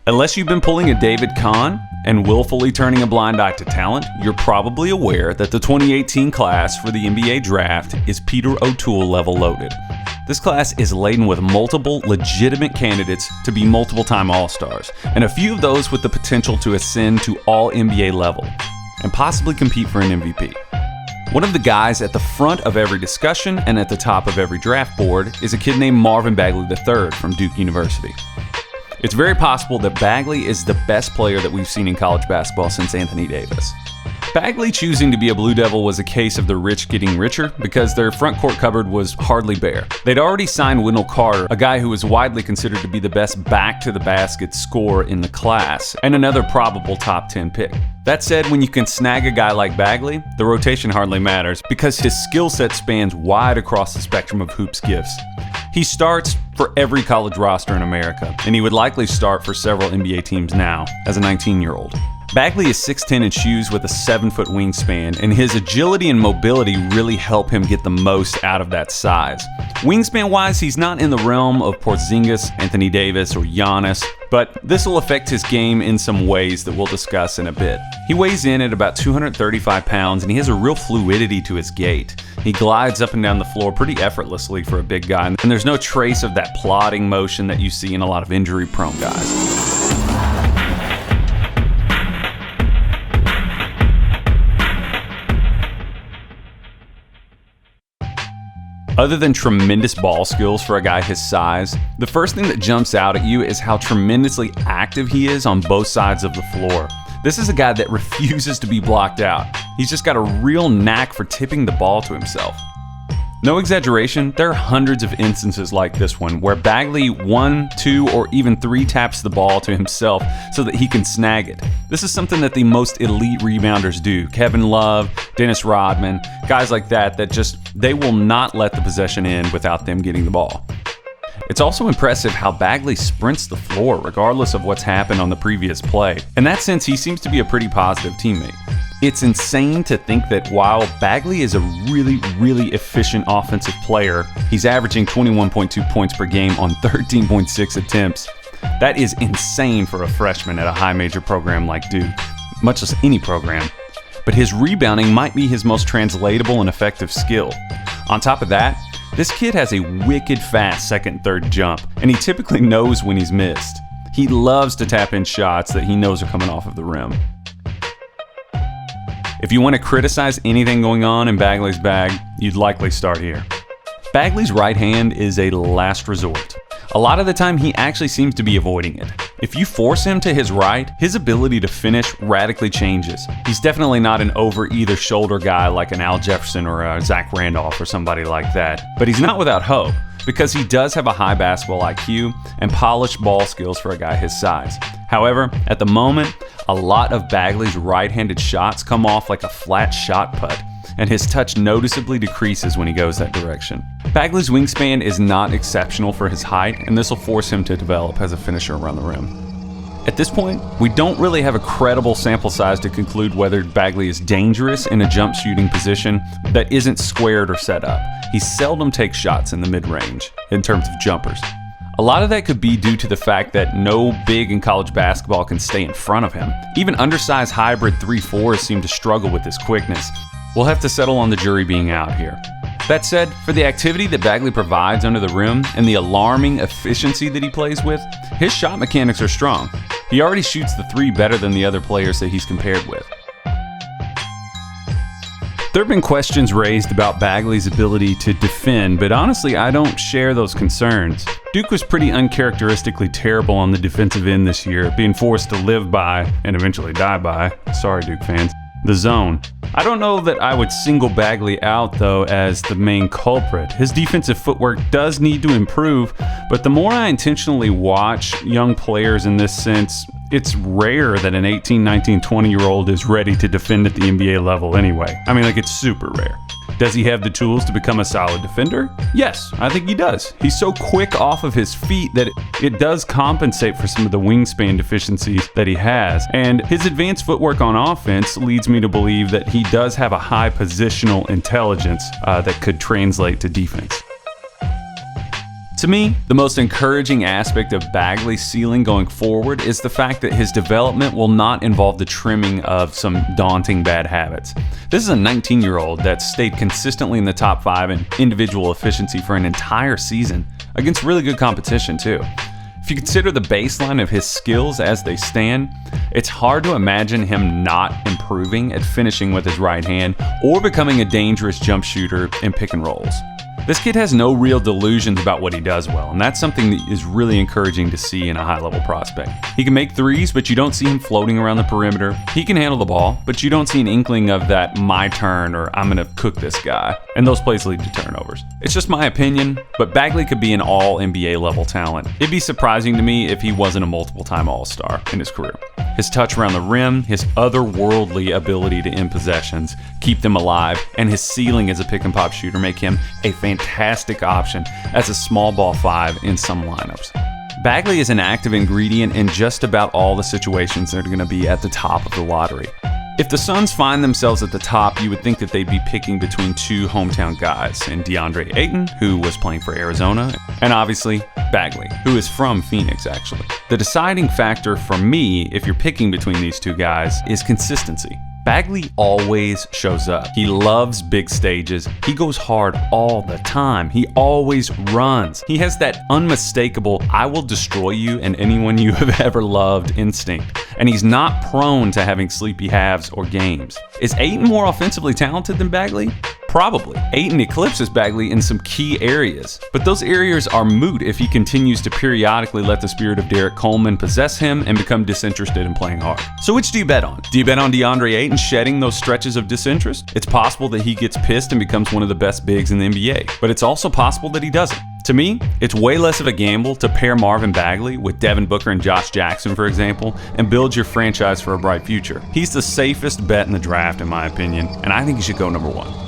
Unless you've been pulling a David Kahn and willfully turning a blind eye to talent, you're probably aware that the 2018 class for the NBA draft is Peter O'Toole level loaded. This class is laden with multiple legitimate candidates to be multiple-time All-Stars, and a few of those with the potential to ascend to All-NBA level and possibly compete for an MVP. One of the guys at the front of every discussion and at the top of every draft board is a kid named Marvin Bagley III from Duke University. It's very possible that Bagley is the best player that we've seen in college basketball since Anthony Davis. Bagley choosing to be a Blue Devil was a case of the rich getting richer because their front court cupboard was hardly bare. They'd already signed Wendell Carter, a guy who was widely considered to be the best back-to-the-basket scorer in the class, and another probable top 10 pick. That said, when you can snag a guy like Bagley, the rotation hardly matters because his skill set spans wide across the spectrum of hoops gifts. He starts for every college roster in America, and he would likely start for several NBA teams now as a 19-year-old. Bagley is 6'10" in shoes with a 7-foot wingspan, and his agility and mobility really help him get the most out of that size. Wingspan-wise, he's not in the realm of Porzingis, Anthony Davis, or Giannis, but this will affect his game in some ways that we'll discuss in a bit. He weighs in at about 235 pounds, and he has a real fluidity to his gait. He glides up and down the floor pretty effortlessly for a big guy, and there's no trace of that plodding motion that you see in a lot of injury-prone guys. Other than tremendous ball skills for a guy his size, the first thing that jumps out at you is how tremendously active he is on both sides of the floor. This is a guy that refuses to be blocked out. He's just got a real knack for tipping the ball to himself. No exaggeration, there are hundreds of instances like this one where Bagley 1, 2, or even 3 taps the ball to himself so that he can snag it. This is something that the most elite rebounders do. Kevin Love, Dennis Rodman, guys like that they will not let the possession end without them getting the ball. It's also impressive how Bagley sprints the floor regardless of what's happened on the previous play. In that sense, he seems to be a pretty positive teammate. It's insane to think that while Bagley is a really, really efficient offensive player, he's averaging 21.2 points per game on 13.6 attempts. That is insane for a freshman at a high major program like Duke, much as any program. But his rebounding might be his most translatable and effective skill. On top of that, this kid has a wicked fast second and third jump, and he typically knows when he's missed. He loves to tap in shots that he knows are coming off of the rim. If you want to criticize anything going on in Bagley's bag, you'd likely start here. Bagley's right hand is a last resort. A lot of the time, he actually seems to be avoiding it. If you force him to his right, his ability to finish radically changes. He's definitely not an over either shoulder guy like an Al Jefferson or a Zach Randolph or somebody like that, but he's not without hope because he does have a high basketball IQ and polished ball skills for a guy his size. However, at the moment, a lot of Bagley's right-handed shots come off like a flat shot put, and his touch noticeably decreases when he goes that direction. Bagley's wingspan is not exceptional for his height, and this will force him to develop as a finisher around the rim. At this point, we don't really have a credible sample size to conclude whether Bagley is dangerous in a jump shooting position that isn't squared or set up. He seldom takes shots in the mid-range in terms of jumpers. A lot of that could be due to the fact that no big in college basketball can stay in front of him. Even undersized hybrid 3-4s seem to struggle with his quickness. We'll have to settle on the jury being out here. That said, for the activity that Bagley provides under the rim and the alarming efficiency that he plays with, his shot mechanics are strong. He already shoots the 3 better than the other players that he's compared with. There have been questions raised about Bagley's ability to defend, but honestly, I don't share those concerns. Duke was pretty uncharacteristically terrible on the defensive end this year, being forced to live by, and eventually die by, sorry Duke fans, the zone. I don't know that I would single Bagley out though as the main culprit. His defensive footwork does need to improve, but the more I intentionally watch young players in this sense, it's rare that an 18, 19, 20-year-old is ready to defend at the NBA level anyway. I mean, like, it's super rare. Does he have the tools to become a solid defender? Yes, I think he does. He's so quick off of his feet that it does compensate for some of the wingspan deficiencies that he has. And his advanced footwork on offense leads me to believe that he does have a high positional intelligence that could translate to defense. To me, the most encouraging aspect of Bagley's ceiling going forward is the fact that his development will not involve the trimming of some daunting bad habits. This is a 19-year-old that stayed consistently in the top 5 in individual efficiency for an entire season, against really good competition too. If you consider the baseline of his skills as they stand, it's hard to imagine him not improving at finishing with his right hand or becoming a dangerous jump shooter in pick and rolls. This kid has no real delusions about what he does well, and that's something that is really encouraging to see in a high-level prospect. He can make threes, but you don't see him floating around the perimeter. He can handle the ball, but you don't see an inkling of that my turn or I'm gonna cook this guy, and those plays lead to turnovers. It's just my opinion, but Bagley could be an all-NBA level talent. It'd be surprising to me if he wasn't a multiple-time All-Star in his career. His touch around the rim, his otherworldly ability to end possessions, keep them alive, and his ceiling as a pick-and-pop shooter make him a fantastic option as a small ball 5 in some lineups. Bagley is an active ingredient in just about all the situations that are going to be at the top of the lottery. If the Suns find themselves at the top, you would think that they'd be picking between 2 hometown guys, in DeAndre Ayton, who was playing for Arizona, and obviously Bagley, who is from Phoenix actually. The deciding factor for me, if you're picking between these 2 guys, is consistency. Bagley always shows up. He loves big stages. He goes hard all the time. He always runs. He has that unmistakable, I will destroy you and anyone you have ever loved instinct. And he's not prone to having sleepy halves or games. Is Ayton more offensively talented than Bagley? Probably. Ayton eclipses Bagley in some key areas, but those areas are moot if he continues to periodically let the spirit of Derek Coleman possess him and become disinterested in playing hard. So which do you bet on? Do you bet on DeAndre Ayton shedding those stretches of disinterest? It's possible that he gets pissed and becomes one of the best bigs in the NBA, but it's also possible that he doesn't. To me, it's way less of a gamble to pair Marvin Bagley with Devin Booker and Josh Jackson, for example, and build your franchise for a bright future. He's the safest bet in the draft, in my opinion, and I think he should go number 1.